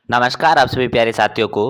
नमस्कार आप सभी प्यारे साथियों को।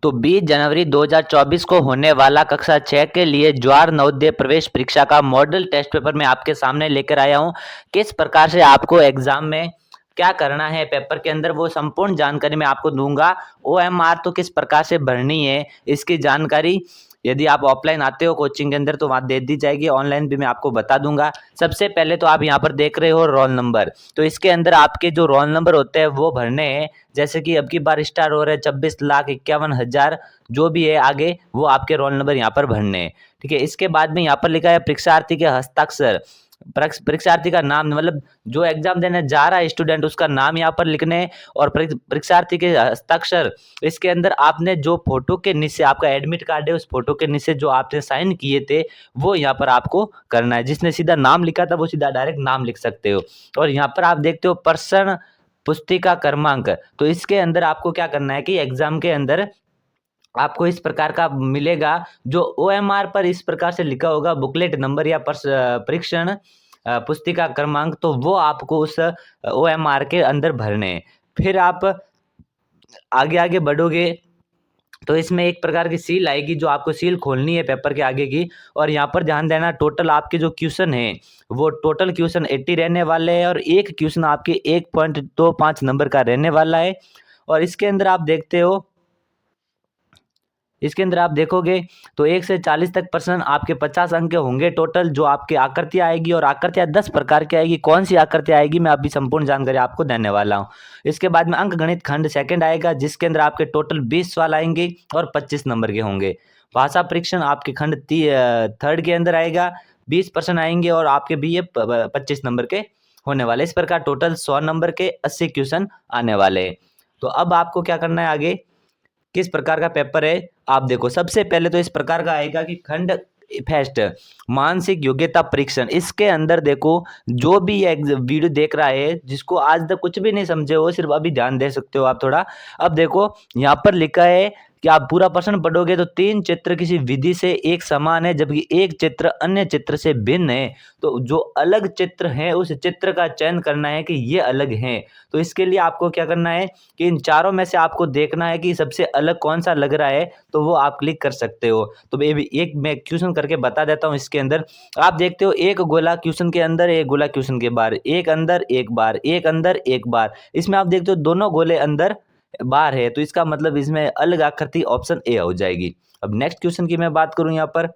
तो 20 जनवरी 2024 को होने वाला कक्षा 6 के लिए ज्वार नवोदय प्रवेश परीक्षा का मॉडल टेस्ट पेपर मैं आपके सामने लेकर आया हूं। किस प्रकार से आपको एग्जाम में क्या करना है पेपर के अंदर वो संपूर्ण जानकारी मैं आपको दूंगा। ओएमआर तो किस प्रकार से भरनी है इसकी जानकारी यदि आप ऑफलाइन आते हो कोचिंग के अंदर तो वहाँ दे दी जाएगी, ऑनलाइन भी मैं आपको बता दूंगा। सबसे पहले तो आप यहाँ पर देख रहे हो रोल नंबर, तो इसके अंदर आपके जो रोल नंबर होते हैं वो भरने हैं। जैसे कि अब की बार स्टार हो रहा है 26,51,000 जो भी है आगे वो आपके रोल नंबर यहाँ पर भरने हैं। ठीक है, इसके बाद में यहाँ पर लिखा है परीक्षार्थी के हस्ताक्षर, परीक्षार्थी का नाम मतलब जो एग्जाम देने जा रहा है स्टूडेंट उसका नाम यहाँ पर लिखने हैं और परीक्षार्थी के हस्ताक्षर। इसके अंदर आपने जो फोटो के नीचे आपका एडमिट कार्ड है उस फोटो के नीचे जो आपने साइन किए थे वो यहाँ पर आपको करना है। जिसने सीधा नाम लिखा था वो सीधा डायरेक्ट नाम लिख सकते हो। और यहाँ पर आप देखते हो प्रश्न पुस्तिका क्रमांक, तो इसके अंदर आपको क्या करना है कि एग्जाम के अंदर आपको इस प्रकार का मिलेगा जो ओएमआर पर इस प्रकार से लिखा होगा बुकलेट नंबर या परीक्षण पुस्तिका क्रमांक, तो वो आपको उस ओएमआर के अंदर भरने हैं। फिर आप आगे आगे बढ़ोगे तो इसमें एक प्रकार की सील आएगी जो आपको सील खोलनी है पेपर के आगे की। और यहाँ पर ध्यान देना टोटल आपके जो क्वेश्चन है वो टोटल क्वेश्चन 80 रहने वाले हैं और एक क्वेश्चन आपके 1.25 नंबर का रहने वाला है। और इसके अंदर आप देखोगे तो 1 से 40 तक प्रश्न आपके 50 अंक के होंगे टोटल। जो आपके आकृतियाँ आएगी और आकृतियाँ 10 प्रकार की आएगी, कौन सी आकृतियाँ आएगी मैं अभी संपूर्ण जानकारी आपको देने वाला हूँ। इसके बाद में अंक गणित खंड सेकंड आएगा जिसके अंदर आपके टोटल 20 सवाल आएंगे और 25 नंबर के होंगे। भाषा परीक्षण आपके खंड थर्ड के अंदर आएगा, 20 प्रश्न आएंगे और आपके भी ये 25 नंबर के होने वाले। इस प्रकार टोटल 100 नंबर के 80 क्वेश्चन आने वाले हैं। तो अब आपको क्या करना है आगे किस प्रकार का पेपर है आप देखो। सबसे पहले तो इस प्रकार का आएगा कि खंड फर्स्ट मानसिक योग्यता परीक्षण। इसके अंदर देखो जो भी ये वीडियो देख रहा है जिसको आज तक कुछ भी नहीं समझे हो सिर्फ अभी ध्यान दे सकते हो आप थोड़ा। अब देखो यहाँ पर लिखा है कि आप पूरा प्रश्न पढ़ोगे तो 3 चित्र किसी विधि से एक समान है जबकि एक चित्र अन्य चित्र से भिन्न है। तो जो अलग चित्र है उस चित्र का चयन करना है कि ये अलग हैं। तो इसके लिए आपको क्या करना है कि इन चारों में से आपको देखना है कि सबसे अलग कौन सा लग रहा है, तो वो आप क्लिक कर सकते हो। तो ये भी एक मैं क्वेश्चन करके बता देता हूँ। इसके अंदर आप देखते हो एक गोला क्वेश्चन के अंदर, एक गोला क्वेश्चन के बाहर, एक अंदर एक बार, एक अंदर एक बार। इसमें आप देखते हो दोनों गोले अंदर बार है तो इसका मतलब इसमें अलग आकृति ऑप्शन ए हो जाएगी। अब नेक्स्ट क्वेश्चन की मैं बात करूं यहाँ पर,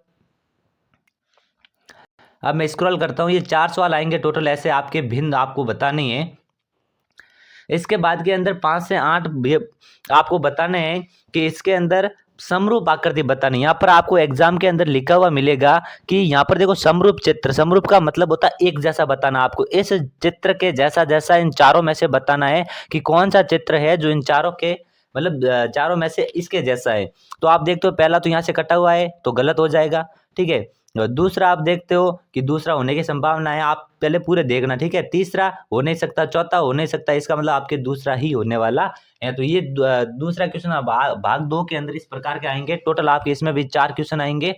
अब मैं स्क्रॉल करता हूँ, ये 4 सवाल आएंगे टोटल ऐसे आपके भिन्न आपको बताने हैं। इसके बाद के अंदर 5 से 8 आपको बताने हैं कि इसके अंदर समरूप आकृति बतानी। यहाँ पर आपको एग्जाम के अंदर लिखा हुआ मिलेगा कि यहाँ पर देखो समरूप चित्र, समरूप का मतलब होता है एक जैसा बताना। आपको इस चित्र के जैसा जैसा इन चारों में से बताना है कि कौन सा चित्र है जो इन चारों के मतलब चारों में से इसके जैसा है। तो आप देखते हो पहला तो यहाँ से कटा हुआ है तो गलत हो जाएगा, ठीक है। और दूसरा आप देखते हो कि दूसरा होने की संभावना है, आप पहले पूरे देखना, ठीक है। तीसरा हो नहीं सकता, चौथा हो नहीं सकता, इसका मतलब आपके दूसरा ही होने वाला है। तो ये दूसरा क्वेश्चन भाग 2 के अंदर इस प्रकार के आएंगे टोटल। आपके इसमें भी 4 क्वेश्चन आएंगे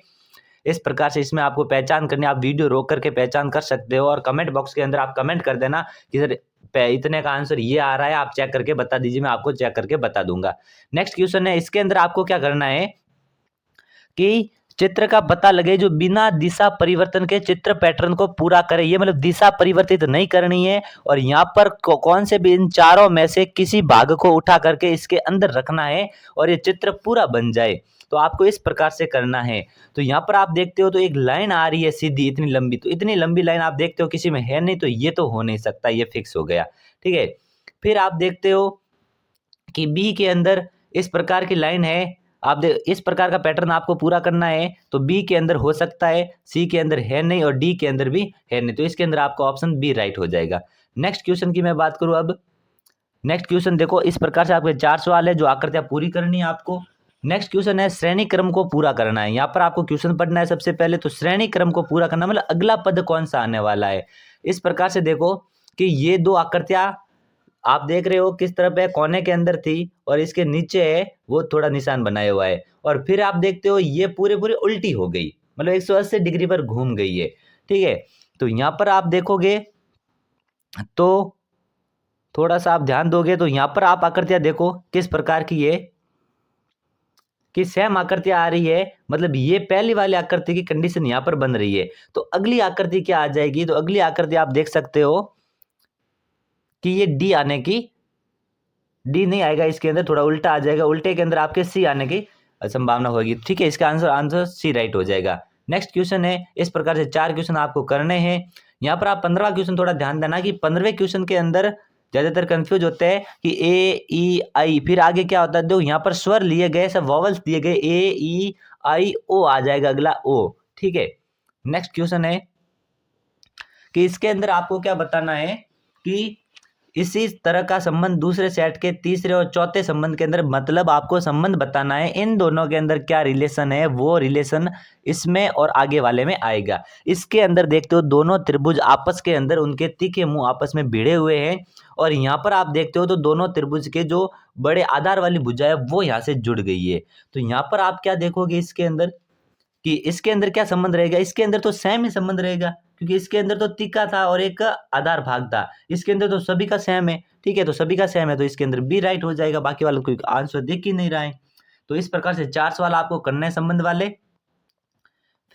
इस प्रकार से। इसमें आपको पहचान करनी, आप वीडियो रोक करके पहचान कर सकते हो और कमेंट बॉक्स के अंदर आप कमेंट कर देना कि सर इतने का आंसर ये आ रहा है, आप चेक करके बता दीजिए, मैं आपको चेक करके बता दूंगा। नेक्स्ट क्वेश्चन है, इसके अंदर आपको क्या करना है कि चित्र का पता लगे जो बिना दिशा परिवर्तन के चित्र पैटर्न को पूरा करे। ये मतलब दिशा परिवर्तित नहीं करनी है और यहाँ पर कौन से भी इन चारों में से किसी भाग को उठा करके इसके अंदर रखना है और ये चित्र पूरा बन जाए। तो आपको इस प्रकार से करना है। तो यहाँ पर आप देखते हो तो एक लाइन आ रही है सीधी इतनी लंबी, तो इतनी लंबी लाइन आप देखते हो किसी में है नहीं, तो ये तो हो नहीं सकता, ये फिक्स हो गया, ठीक है। फिर आप देखते हो कि बी के अंदर इस प्रकार की लाइन है, आप इस प्रकार का पैटर्न आपको पूरा करना है। तो बी के अंदर हो सकता है, सी के अंदर है नहीं और डी के अंदर भी है नहीं, तो इसके अंदर आपका ऑप्शन बी राइट हो जाएगा। नेक्स्ट क्वेश्चन की मैं बात करूं, अब नेक्स्ट क्वेश्चन देखो इस प्रकार से आपके 4 सवाल है जो आकृतियां पूरी करनी है आपको। नेक्स्ट क्वेश्चन है श्रेणी क्रम को पूरा करना है। यहाँ पर आपको क्वेश्चन पढ़ना है सबसे पहले, तो श्रेणी क्रम को पूरा करना मतलब अगला पद कौन सा आने वाला है। इस प्रकार से देखो कि ये 2 आकृतियां आप देख रहे हो किस तरफ है, कोने के अंदर थी और इसके नीचे है वो थोड़ा निशान बनाया हुआ है। और फिर आप देखते हो ये पूरे उल्टी हो गई, मतलब 180 डिग्री पर घूम गई है, ठीक है। तो यहाँ पर आप देखोगे तो थोड़ा सा आप ध्यान दोगे तो यहाँ पर आप आकृतियाँ देखो किस प्रकार की है, कि सेम आकृतियाँ आ रही है, मतलब ये पहली वाली आकृति की कंडीशन यहाँ पर बन रही है। तो अगली आकृति क्या आ जाएगी, तो अगली आकृति आप देख सकते हो कि ये डी आने की, डी नहीं आएगा इसके अंदर, थोड़ा उल्टा आ जाएगा, उल्टे के अंदर आपके सी आने की संभावना होगी। ठीक है, इसका आंसर सी राइट हो जाएगा। नेक्स्ट क्वेश्चन है, इस प्रकार से 4 क्वेश्चन आपको करने हैं। यहाँ पर आप 15वां क्वेश्चन थोड़ा ध्यान देना कि 15वें क्वेश्चन के अंदर ज्यादातर कंफ्यूज होते हैं कि ए ई आई, फिर आगे क्या होता है, देखो यहाँ पर स्वर लिए गए, सब वॉवल्स दिए गए, ए ई आई ओ आ जाएगा अगला ओ। ठीक है, नेक्स्ट क्वेश्चन है कि इसके अंदर आपको क्या बताना है कि इसी तरह का संबंध दूसरे सेट के तीसरे और चौथे संबंध के अंदर, मतलब आपको संबंध बताना है इन दोनों के अंदर क्या रिलेशन है, वो रिलेशन इसमें और आगे वाले में आएगा। इसके अंदर देखते हो दोनों त्रिभुज आपस के अंदर उनके तीखे मुंह आपस में भिड़े हुए हैं, और यहाँ पर आप देखते हो तो दोनों त्रिभुज के जो बड़े आधार वाली भुजा है वो यहाँ से जुड़ गई है। तो यहाँ पर आप क्या देखोगे इसके अंदर कि इसके अंदर क्या संबंध रहेगा, इसके अंदर तो सेम ही संबंध रहेगा, क्योंकि इसके अंदर तो तीखा था और एक आधार भाग था, इसके अंदर तो सभी का सेम है। ठीक है, तो सभी का सेम है, तो इसके अंदर बी राइट हो जाएगा, बाकी वाला कोई आंसर दिख ही नहीं रहा है। तो इस प्रकार से 4 सवाल आपको करने हैं संबंध वाले।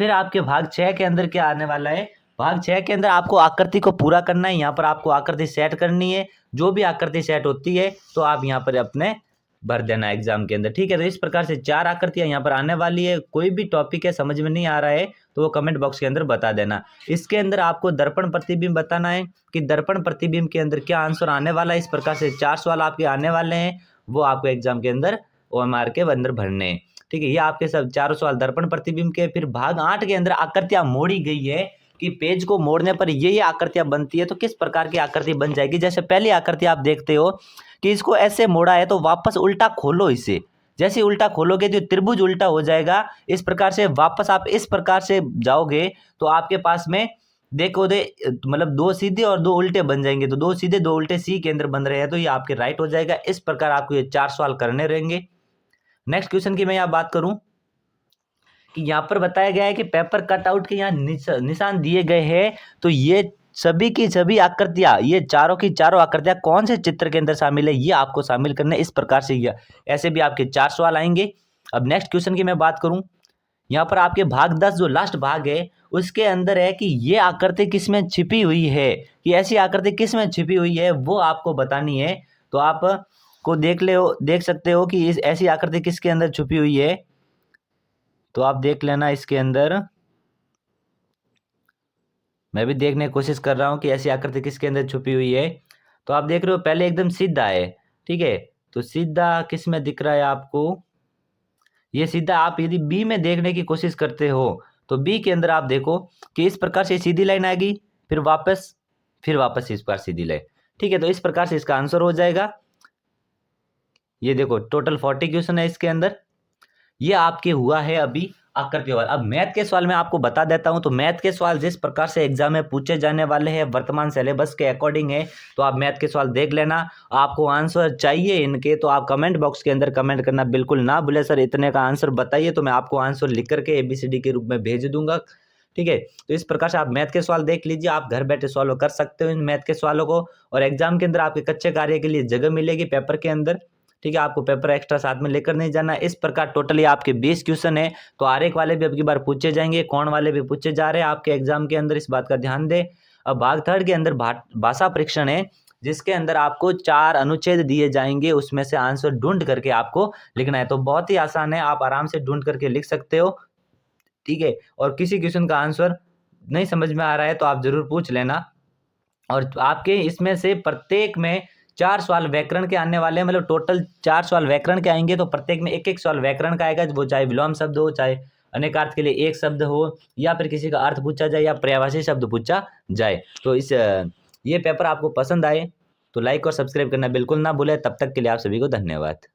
फिर आपके भाग 6 के अंदर क्या आने वाला है, भाग 6 के अंदर आपको आकृति को पूरा करना है। यहाँ पर आपको आकृति सेट करनी है, जो भी आकृति सेट होती है तो आप यहाँ पर अपने भर देना एग्जाम के अंदर। ठीक है, तो इस प्रकार से 4 आकृतियां यहाँ पर आने वाली है। कोई भी टॉपिक है समझ में नहीं आ रहा है तो वो कमेंट बॉक्स के अंदर बता देना। इसके अंदर आपको दर्पण प्रतिबिंब बताना है कि दर्पण प्रतिबिंब के अंदर क्या आंसर आने वाला है। इस प्रकार से 4 सवाल आपके आने वाले हैं, वो आपको एग्जाम के अंदर OMR के अंदर भरने हैं। ठीक है, ये आपके सब 4 सवाल दर्पण प्रतिबिंब के। फिर भाग 8 के अंदर आकृतियां मोड़ी गई है कि पेज को मोड़ने पर ये आकृतियां बनती है, तो किस प्रकार की आकृति बन जाएगी। जैसे पहली आकृति आप देखते हो कि इसको ऐसे मोड़ा है, तो वापस उल्टा खोलो इसे, जैसे उल्टा खोलोगे तो त्रिभुज उल्टा हो जाएगा। इस प्रकार से वापस आप इस प्रकार से जाओगे तो आपके पास में देखो दे, मतलब 2 सीधे और 2 उल्टे बन जाएंगे, तो 2 सीधे 2 उल्टे सी के अंदर बन रहे हैं, तो ये आपके राइट हो जाएगा। इस प्रकार आपको ये 4 सवाल करने रहेंगे। नेक्स्ट क्वेश्चन की मैं यहाँ बात करूं कि यहाँ पर बताया गया है कि पेपर कटआउट के यहाँ निशान दिए गए हैं, तो ये सभी की सभी आकृतियां, ये चारों की चारों आकृतियां कौन से चित्र के अंदर शामिल है, ये आपको शामिल करना है। इस प्रकार से ये ऐसे भी आपके 4 सवाल आएंगे। अब नेक्स्ट क्वेश्चन की मैं बात करूं, यहाँ पर आपके भाग 10 जो लास्ट भाग है उसके अंदर है कि ये आकृति किसमें छिपी हुई है, कि ऐसी आकृति किसमें छिपी हुई है वो आपको बतानी है। तो आप को देख सकते हो कि इस ऐसी आकृति किसके अंदर छुपी हुई है, तो आप देख लेना। इसके अंदर मैं भी देखने की कोशिश कर रहा हूँ कि ऐसी आकृति किसके अंदर छुपी हुई है। तो आप देख रहे हो पहले एकदम सीधा है, ठीक है, तो सीधा किस में दिख रहा है आपको, ये सीधा आप यदि बी में देखने की कोशिश करते हो तो बी के अंदर आप देखो कि इस प्रकार से सीधी लाइन आएगी, फिर वापस इस पर सीधी लाइन। ठीक है, तो इस प्रकार से इसका आंसर हो जाएगा। ये देखो टोटल 40 क्वेश्चन है इसके अंदर, ये आपके हुआ है अभी आकृति वाला। अब मैथ के सवाल मैं आपको बता देता हूं, तो मैथ के सवाल जिस प्रकार से एग्जाम में पूछे जाने वाले हैं वर्तमान सिलेबस के अकॉर्डिंग है, तो आप मैथ के सवाल देख लेना। आपको आंसर चाहिए इनके तो आप कमेंट बॉक्स के अंदर कमेंट करना बिल्कुल ना भूले, सर इतने का आंसर बताइए, तो मैं आपको आंसर लिख करके ABCD के रूप में भेज दूंगा। ठीक है, तो इस प्रकार से आप मैथ के सवाल देख लीजिए, आप घर बैठे सॉल्व कर सकते हो इन मैथ के सवालों को, और एग्जाम के अंदर आपके कच्चे कार्य के लिए जगह मिलेगी पेपर के अंदर। ठीक है, आपको पेपर एक्स्ट्रा साथ में लेकर नहीं जाना। इस प्रकार टोटली आपके 20 क्वेश्चन है, तो आरेख वाले भी अब की बार पूछे जाएंगे, कोण वाले भी पूछे जा रहे हैं आपके एग्जाम के अंदर, इस बात का ध्यान दें। अब भाग 3 के अंदर भाषा परीक्षण है, जिसके अंदर आपको 4 अनुच्छेद दिए जाएंगे, उसमें से आंसर ढूंढ करके आपको लिखना है। तो बहुत ही आसान है, आप आराम से ढूंढ करके लिख सकते हो। ठीक है, और किसी क्वेश्चन का आंसर नहीं समझ में आ रहा है तो आप जरूर पूछ लेना। और आपके इसमें से प्रत्येक में 4 सवाल व्याकरण के आने वाले हैं, मतलब टोटल 4 सवाल व्याकरण के आएंगे, तो प्रत्येक में एक सवाल व्याकरण का आएगा, वो चाहे विलोम शब्द हो, चाहे अनेकार्थ के लिए एक शब्द हो, या फिर किसी का अर्थ पूछा जाए या पर्यायवाची शब्द पूछा जाए। तो ये पेपर आपको पसंद आए तो लाइक और सब्सक्राइब करना बिल्कुल ना भूलें। तब तक के लिए आप सभी को धन्यवाद।